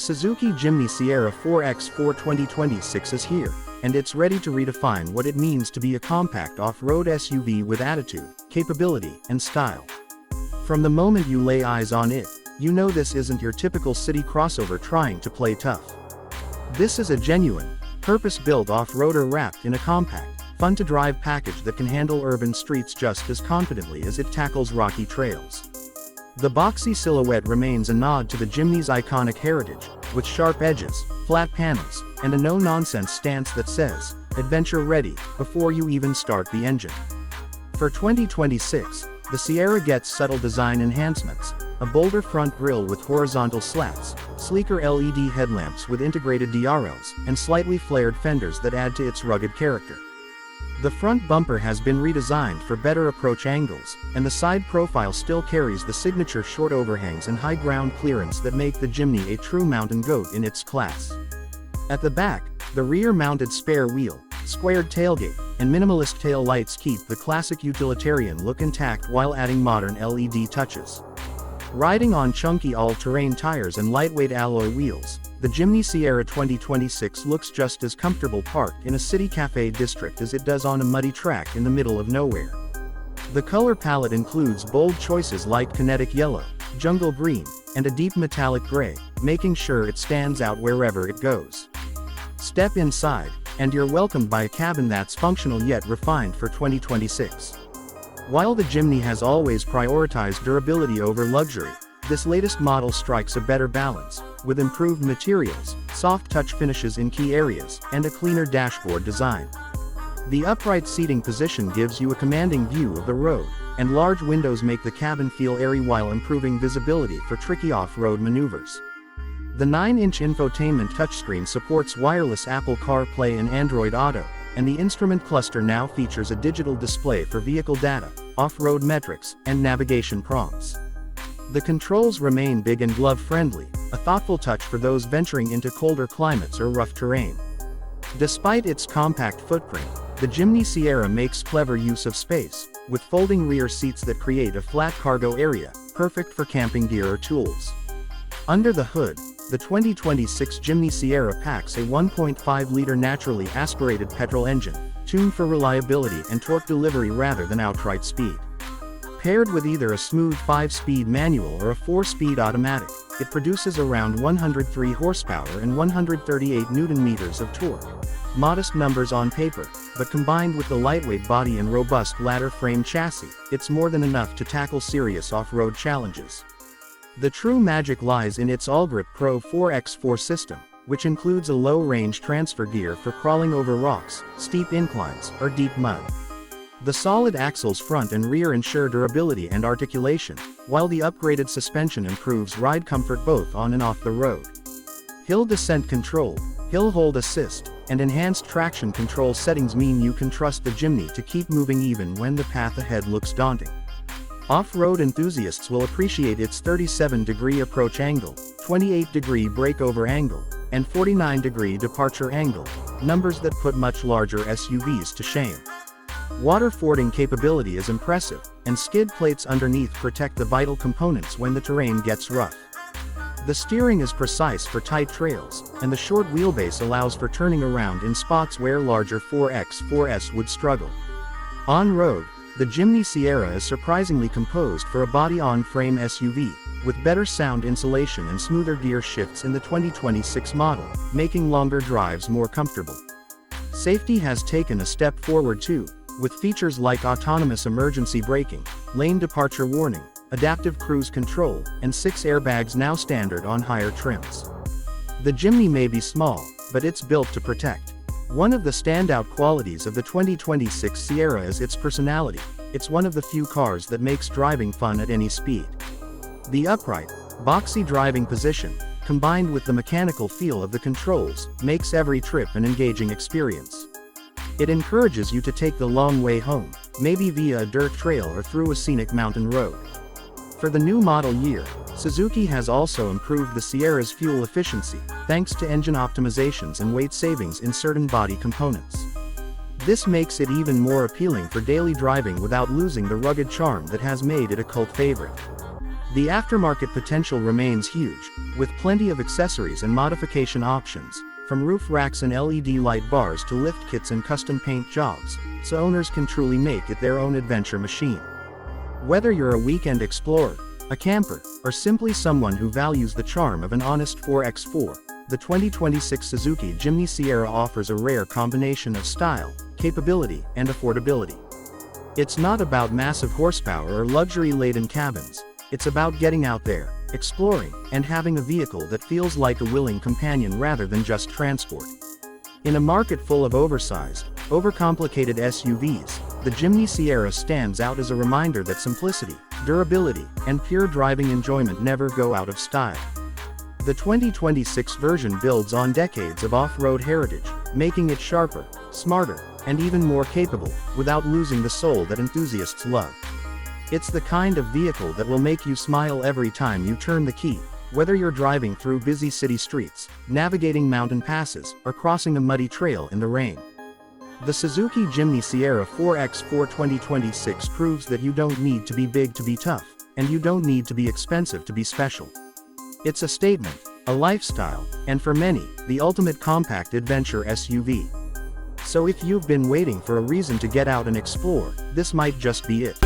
Suzuki Jimny Sierra 4x4 2026 is here, and it's ready to redefine what it means to be a compact off-road SUV with attitude, capability, and style. From the moment you lay eyes on it, you know this isn't your typical city crossover trying to play tough. This is a genuine, purpose-built off-roader wrapped in a compact, fun-to-drive package that can handle urban streets just as confidently as it tackles rocky trails. The boxy silhouette remains a nod to the Jimny's iconic heritage, with sharp edges, flat panels, and a no-nonsense stance that says, "Adventure ready," before you even start the engine. For 2026, the Sierra gets subtle design enhancements, a bolder front grille with horizontal slats, sleeker LED headlamps with integrated DRLs, and slightly flared fenders that add to its rugged character. The front bumper has been redesigned for better approach angles, and the side profile still carries the signature short overhangs and high ground clearance that make the Jimny a true mountain goat in its class. At the back, the rear-mounted spare wheel, squared tailgate, and minimalist tail lights keep the classic utilitarian look intact while adding modern LED touches. Riding on chunky all-terrain tires and lightweight alloy wheels, the Jimny Sierra 2026 looks just as comfortable parked in a city cafe district as it does on a muddy track in the middle of nowhere. The color palette includes bold choices like kinetic yellow, jungle green, and a deep metallic gray, making sure it stands out wherever it goes. Step inside, and you're welcomed by a cabin that's functional yet refined for 2026. While the Jimny has always prioritized durability over luxury, this latest model strikes a better balance, with improved materials, soft touch finishes in key areas, and a cleaner dashboard design. The upright seating position gives you a commanding view of the road, and large windows make the cabin feel airy while improving visibility for tricky off-road maneuvers. The 9-inch infotainment touchscreen supports wireless Apple CarPlay and Android Auto, and the instrument cluster now features a digital display for vehicle data, off-road metrics, and navigation prompts. The controls remain big and glove-friendly, a thoughtful touch for those venturing into colder climates or rough terrain. Despite its compact footprint, the Jimny Sierra makes clever use of space, with folding rear seats that create a flat cargo area, perfect for camping gear or tools. Under the hood, the 2026 Jimny Sierra packs a 1.5-liter naturally aspirated petrol engine, tuned for reliability and torque delivery rather than outright speed. Paired with either a smooth 5-speed manual or a 4-speed automatic, it produces around 103 horsepower and 138 Newton-meters of torque. Modest numbers on paper, but combined with the lightweight body and robust ladder frame chassis, it's more than enough to tackle serious off-road challenges. The true magic lies in its Allgrip Pro 4x4 system, which includes a low-range transfer gear for crawling over rocks, steep inclines, or deep mud. The solid axles front and rear ensure durability and articulation, while the upgraded suspension improves ride comfort both on and off the road. Hill descent control, hill hold assist, and enhanced traction control settings mean you can trust the Jimny to keep moving even when the path ahead looks daunting. Off-road enthusiasts will appreciate its 37-degree approach angle, 28-degree breakover angle, and 49-degree departure angle, numbers that put much larger SUVs to shame. Water fording capability is impressive, and skid plates underneath protect the vital components when the terrain gets rough. The steering is precise for tight trails, and the short wheelbase allows for turning around in spots where larger 4x4s would struggle. On-road, the Jimny Sierra is surprisingly composed for a body-on-frame SUV, with better sound insulation and smoother gear shifts in the 2026 model, making longer drives more comfortable. Safety has taken a step forward too, with features like autonomous emergency braking, lane departure warning, adaptive cruise control, and 6 airbags now standard on higher trims. The Jimny may be small, but it's built to protect. One of the standout qualities of the 2026 Sierra is its personality. It's one of the few cars that makes driving fun at any speed. The upright, boxy driving position, combined with the mechanical feel of the controls, makes every trip an engaging experience. It encourages you to take the long way home, maybe via a dirt trail or through a scenic mountain road. For the new model year, Suzuki has also improved the Sierra's fuel efficiency, thanks to engine optimizations and weight savings in certain body components. This makes it even more appealing for daily driving without losing the rugged charm that has made it a cult favorite. The aftermarket potential remains huge, with plenty of accessories and modification options, from roof racks and LED light bars to lift kits and custom paint jobs, so owners can truly make it their own adventure machine. Whether you're a weekend explorer, a camper, or simply someone who values the charm of an honest 4x4, the 2026 Suzuki Jimny Sierra offers a rare combination of style, capability, and affordability. It's not about massive horsepower or luxury-laden cabins. It's about getting out there, exploring, and having a vehicle that feels like a willing companion rather than just transport. In a market full of oversized, overcomplicated SUVs, the Jimny Sierra stands out as a reminder that simplicity, durability, and pure driving enjoyment never go out of style. The 2026 version builds on decades of off-road heritage, making it sharper, smarter, and even more capable, without losing the soul that enthusiasts love. It's the kind of vehicle that will make you smile every time you turn the key, whether you're driving through busy city streets, navigating mountain passes, or crossing a muddy trail in the rain. The Suzuki Jimny Sierra 4x4 2026 proves that you don't need to be big to be tough, and you don't need to be expensive to be special. It's a statement, a lifestyle, and for many, the ultimate compact adventure SUV. So if you've been waiting for a reason to get out and explore, this might just be it.